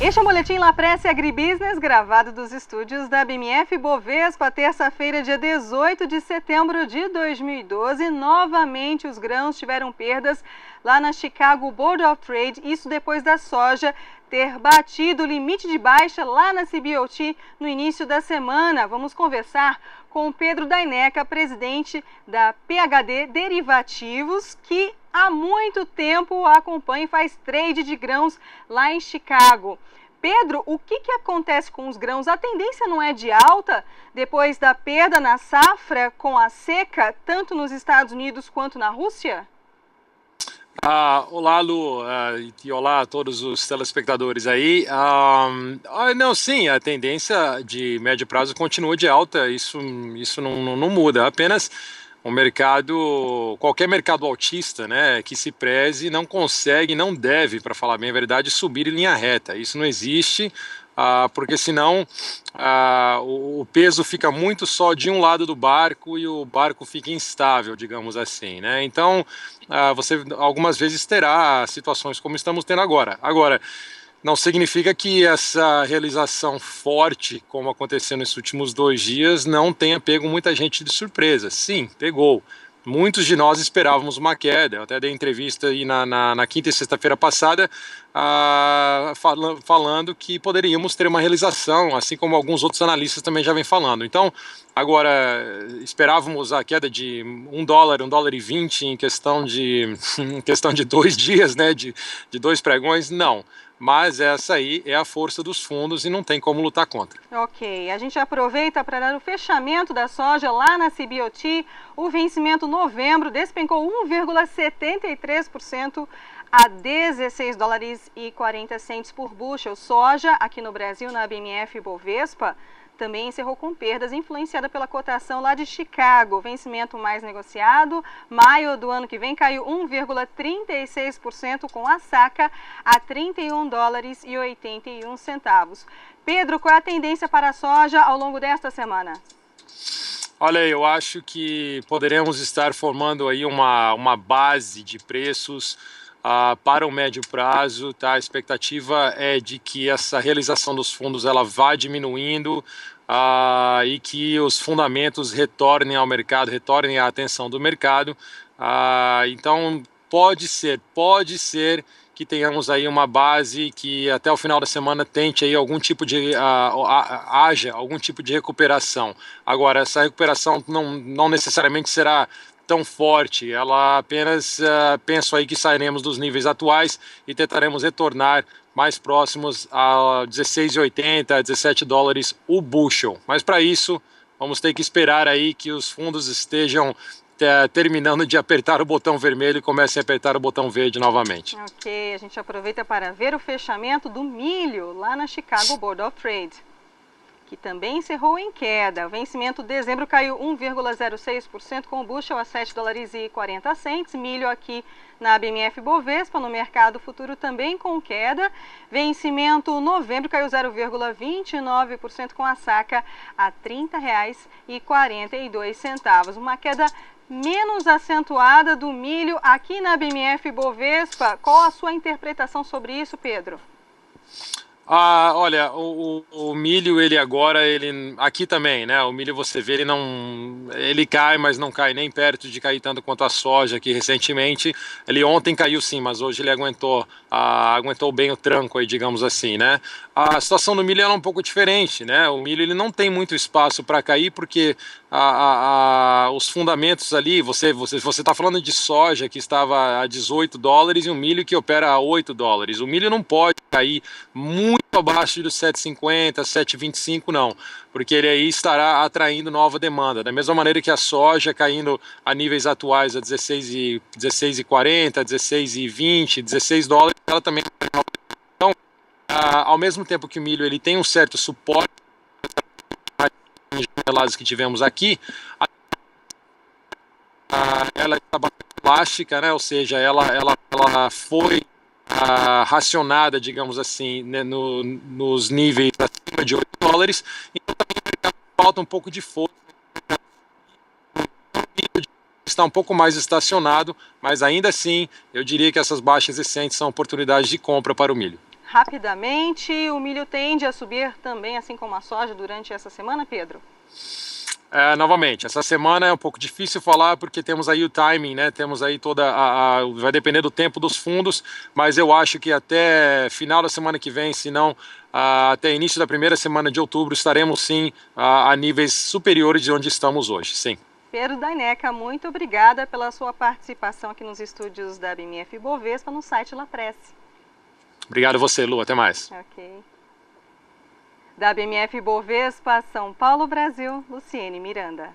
Este é o Boletim La Presse Agribusiness, gravado dos estúdios da BMF Bovespa, terça-feira, dia 18 de setembro de 2012. Novamente, os grãos tiveram perdas lá na Chicago Board of Trade, isso depois da soja ter batido o limite de baixa lá na CBOT no início da semana. Vamos conversar com o Pedro Daineca, presidente da PHD Derivativos, que há muito tempo acompanha e faz trade de grãos lá em Chicago. Pedro, o que acontece com os grãos? A tendência não é de alta depois da perda na safra com a seca, tanto nos Estados Unidos quanto na Rússia? Olá, Lu, e olá a todos os telespectadores aí. Não, sim, a tendência de médio prazo continua de alta, isso não muda, apenas o mercado, qualquer mercado altista, né, que se preze, não consegue, não deve, para falar bem a verdade, subir em linha reta. Isso não existe, porque senão o peso fica muito só de um lado do barco e o barco fica instável, digamos assim, né? Então, você algumas vezes terá situações como estamos tendo agora. Agora, não significa que essa realização forte, como aconteceu nesses últimos 2 dias, não tenha pego muita gente de surpresa. Sim, pegou. Muitos de nós esperávamos uma queda. Eu até dei entrevista aí na quinta e sexta-feira passada, falando que poderíamos ter uma realização, assim como alguns outros analistas também já vêm falando. Então, agora, esperávamos a queda de $1, $1,20 em questão de 2 dias, né, de 2 pregões? Não. Mas essa aí é a força dos fundos e não tem como lutar contra. Ok, a gente aproveita para dar o fechamento da soja lá na CBOT. O vencimento novembro despencou 1,73% a $16,40 por bushel. Soja aqui no Brasil, na BMF Bovespa, também encerrou com perdas, influenciada pela cotação lá de Chicago. Vencimento mais negociado, maio do ano que vem caiu 1,36% com a saca a $31,81. Pedro, qual é a tendência para a soja ao longo desta semana? Olha, eu acho que poderemos estar formando aí uma base de preços para o médio prazo, tá? A expectativa é de que essa realização dos fundos ela vá diminuindo e que os fundamentos retornem ao mercado, retornem à atenção do mercado. Então pode ser que tenhamos aí uma base que até o final da semana tente aí algum tipo de haja algum tipo de recuperação. Agora, essa recuperação não necessariamente será tão forte, ela apenas penso aí que sairemos dos níveis atuais e tentaremos retornar mais próximos a $16,80, $17 o bushel. Mas para isso, vamos ter que esperar aí que os fundos estejam terminando de apertar o botão vermelho e comecem a apertar o botão verde novamente. Ok, a gente aproveita para ver o fechamento do milho lá na Chicago Board of Trade, que também encerrou em queda. O vencimento de dezembro caiu 1,06% com o bushel a $7,40. Milho aqui na BMF Bovespa, no mercado futuro também com queda. Vencimento novembro caiu 0,29% com a saca a R$ 30,42. Uma queda menos acentuada do milho aqui na BMF Bovespa. Qual a sua interpretação sobre isso, Pedro? Olha, o milho, ele aqui também, né, o milho você vê, ele cai, mas não cai nem perto de cair tanto quanto a soja aqui recentemente. Ele ontem caiu sim, mas hoje ele aguentou bem o tranco aí, digamos assim, né. A situação do milho é um pouco diferente, né, o milho ele não tem muito espaço para cair porque os fundamentos ali, você está falando de soja que estava a $18 e um milho que opera a $8. O milho não pode cair muito abaixo dos 7,50, 7,25 não, porque ele aí estará atraindo nova demanda, da mesma maneira que a soja caindo a níveis atuais a 16,40, 16,20, $16, ela também. Então, ao mesmo tempo que o milho ele tem um certo suporte toneladas que tivemos aqui, ela está bastante elástica, né? Ou seja, ela foi racionada, digamos assim, né, nos níveis acima de $8, então também falta um pouco de força, está um pouco mais estacionado, mas ainda assim eu diria que essas baixas recentes são oportunidades de compra para o milho. rapidamente. O milho tende a subir também, assim como a soja, durante essa semana, Pedro? Novamente, essa semana é um pouco difícil falar porque temos aí o timing, né? Temos aí vai depender do tempo dos fundos, mas eu acho que até final da semana que vem, se não até início da primeira semana de outubro, estaremos sim a níveis superiores de onde estamos hoje, sim. Pedro Daineca, muito obrigada pela sua participação aqui nos estúdios da BMF Bovespa no site La Presse. Obrigado a você, Lu. Até mais. Ok. Da BMF Bovespa, São Paulo, Brasil, Luciene Miranda.